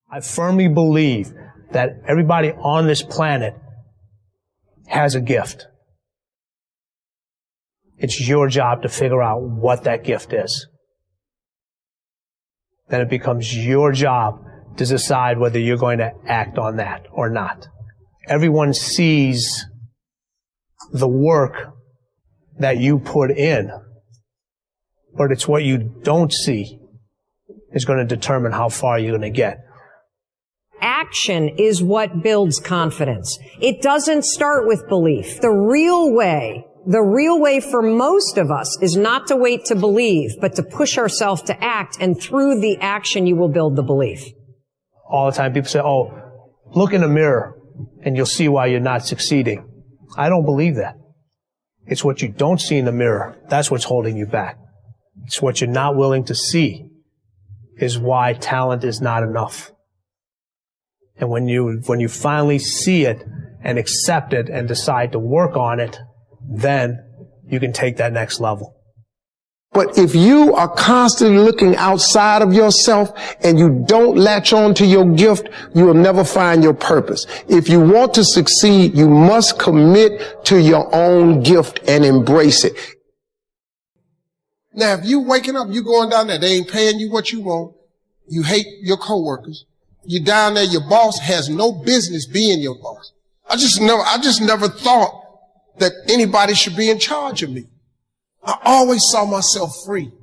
I firmly believe that everybody on this planet has a gift. It's your job to figure out what that gift is. Then it becomes your job to decide whether you're going to act on that or not. Everyone sees the work that you put in, but it's what you don't see is going to determine how far you're going to get. Action is what builds confidence. It doesn't start with belief. The real way for most of us is not to wait to believe, but to push ourselves to act, and through the action you will build the belief. All the time people say, oh, look in the mirror and you'll see why you're not succeeding. I don't believe that. It's what you don't see in the mirror. That's what's holding you back. It's what you're not willing to see is why talent is not enough. And when you finally see it and accept it and decide to work on it, then you can take that next level. But if you are constantly looking outside of yourself and you don't latch on to your gift, you will never find your purpose. If you want to succeed, you must commit to your own gift and embrace it. Now, if you waking up, you going down there, they ain't paying you what you want. You hate your coworkers. You're down there, your boss has no business being your boss. I just never thought that anybody should be in charge of me. I always saw myself free.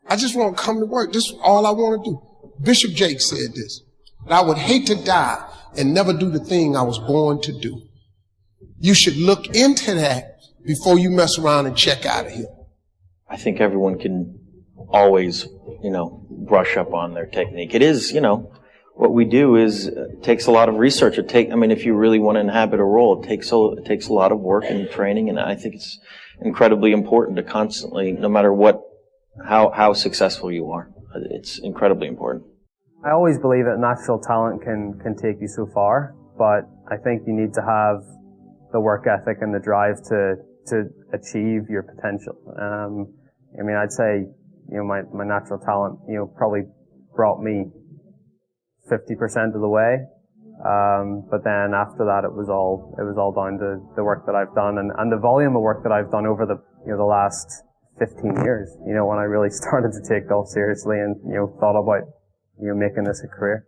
I just want to come to work. This is all I want to do. Bishop Jake said this, that I would hate to die and never do the thing I was born to do. You should look into that before you mess around and check out of here. I think everyone can always, brush up on their technique. It is, what we do is takes a lot of research. If you really want to inhabit a role, it takes a lot of work and training, and I think it's incredibly important to constantly, no matter how successful you are, it's incredibly important. I always believe that natural talent can take you so far, but I think you need to have the work ethic and the drive to achieve your potential. I'd say, my natural talent, probably brought me 50% of the way. But then after that, it was all down to the work that I've done and the volume of work that I've done over the last 15 years, when I really started to take golf seriously and, thought about, making this a career.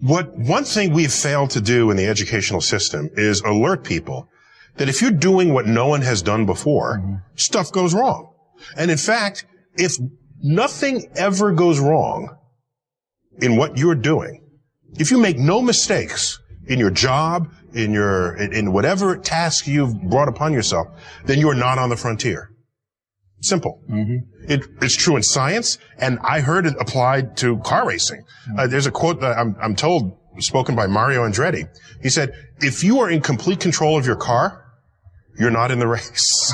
One thing we've failed to do in the educational system is alert people that if you're doing what no one has done before, stuff goes wrong. And in fact, if nothing ever goes wrong in what you're doing, if you make no mistakes in your job, in whatever task you've brought upon yourself, then you are not on the frontier. Simple. It's true in science, and I heard it applied to car racing. There's a quote that I'm told spoken by Mario Andretti. He said, "If you are in complete control of your car, you're not in the race."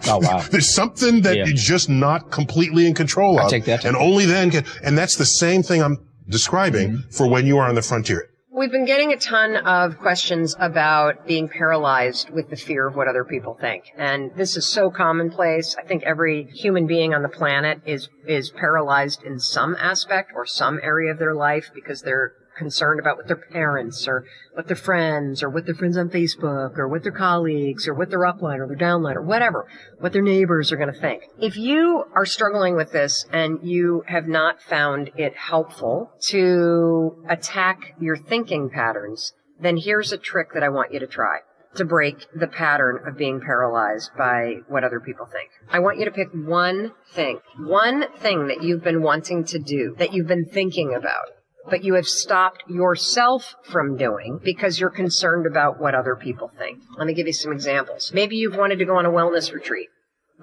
Oh, wow. There's something that you're just not completely in control of. I take that. And only then and that's the same thing I'm describing for when you are on the frontier. We've been getting a ton of questions about being paralyzed with the fear of what other people think. And this is so commonplace. I think every human being on the planet is paralyzed in some aspect or some area of their life because they're concerned about what their parents or what their friends or what their friends on Facebook or what their colleagues or what their upline or their downline or whatever, what their neighbors are going to think. If you are struggling with this and you have not found it helpful to attack your thinking patterns, then here's a trick that I want you to try to break the pattern of being paralyzed by what other people think. I want you to pick one thing that you've been wanting to do, that you've been thinking about, but you have stopped yourself from doing because you're concerned about what other people think. Let me give you some examples. Maybe you've wanted to go on a wellness retreat,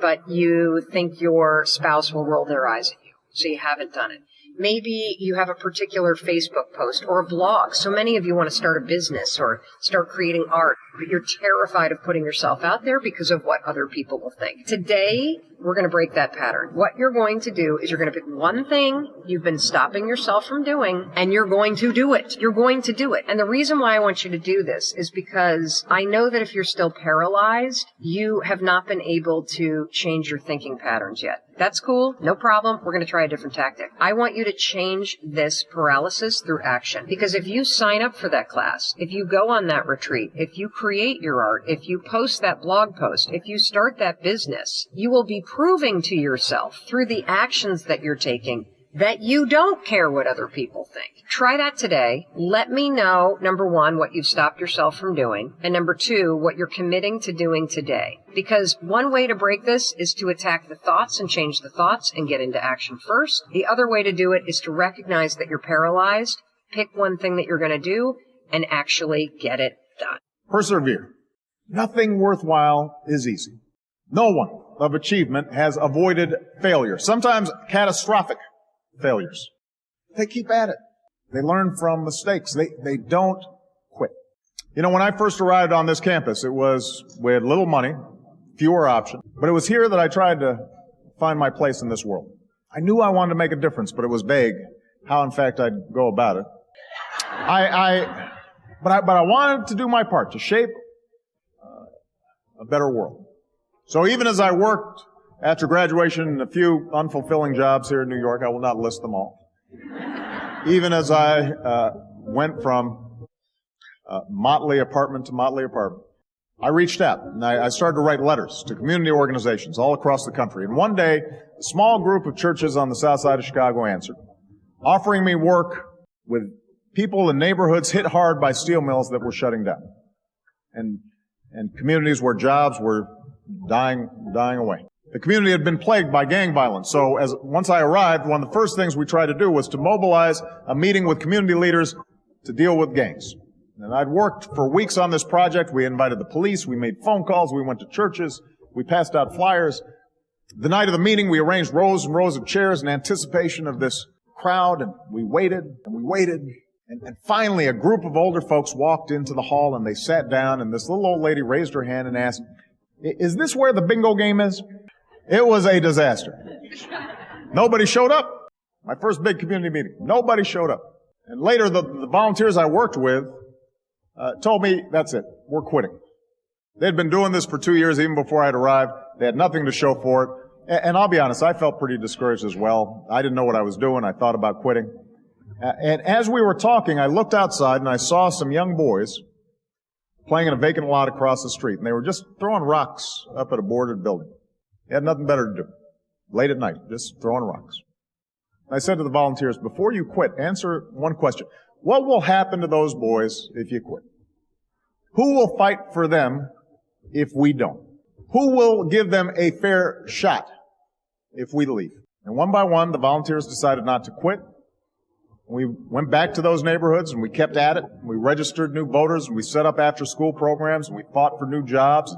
but you think your spouse will roll their eyes at you, so you haven't done it. Maybe you have a particular Facebook post or a blog. So many of you want to start a business or start creating art, but you're terrified of putting yourself out there because of what other people will think. Today, we're going to break that pattern. What you're going to do is you're going to pick one thing you've been stopping yourself from doing, and you're going to do it. You're going to do it. And the reason why I want you to do this is because I know that if you're still paralyzed, you have not been able to change your thinking patterns yet. That's cool. No problem. We're going to try a different tactic. I want you to change this paralysis through action. Because if you sign up for that class, if you go on that retreat, if you create your art, if you post that blog post, if you start that business, you will be proving to yourself through the actions that you're taking that you don't care what other people think. Try that today. Let me know, number one, what you've stopped yourself from doing, and number two, what you're committing to doing today. Because one way to break this is to attack the thoughts and change the thoughts and get into action first. The other way to do it is to recognize that you're paralyzed, pick one thing that you're going to do, and actually get it done. Persevere. Nothing worthwhile is easy. No one of achievement has avoided failure, sometimes catastrophic failures. They keep at it. They learn from mistakes. They don't quit. You know, when I first arrived on this campus, it was with little money, fewer options, but it was here that I tried to find my place in this world. I knew I wanted to make a difference, but it was vague how, in fact, I'd go about it. But I wanted to do my part to shape a better world. So even as I worked after graduation in a few unfulfilling jobs here in New York, I will not list them all. Even as I went from motley apartment to motley apartment, I reached out and I started to write letters to community organizations all across the country. And one day, a small group of churches on the south side of Chicago answered, offering me work with people in neighborhoods hit hard by steel mills that were shutting down, and communities where jobs were dying away. The community had been plagued by gang violence, so once I arrived, one of the first things we tried to do was to mobilize a meeting with community leaders to deal with gangs. And I'd worked for weeks on this project. We invited the police, we made phone calls, we went to churches, we passed out flyers. The night of the meeting, we arranged rows and rows of chairs in anticipation of this crowd, and we waited, and finally a group of older folks walked into the hall, and they sat down, and this little old lady raised her hand and asked, "Is this where the bingo game is?" It was a disaster. Nobody showed up. My first big community meeting. Nobody showed up. And later, the volunteers I worked with told me, that's it, we're quitting. They'd been doing this for 2 years even before I'd arrived. They had nothing to show for it. And I'll be honest, I felt pretty discouraged as well. I didn't know what I was doing. I thought about quitting. And as we were talking, I looked outside and I saw some young boys playing in a vacant lot across the street. And they were just throwing rocks up at a boarded building. They had nothing better to do. Late at night, just throwing rocks. I said to the volunteers, before you quit, answer one question. What will happen to those boys if you quit? Who will fight for them if we don't? Who will give them a fair shot if we leave? And one by one, the volunteers decided not to quit. We went back to those neighborhoods and we kept at it. We registered new voters and we set up after-school programs and we fought for new jobs.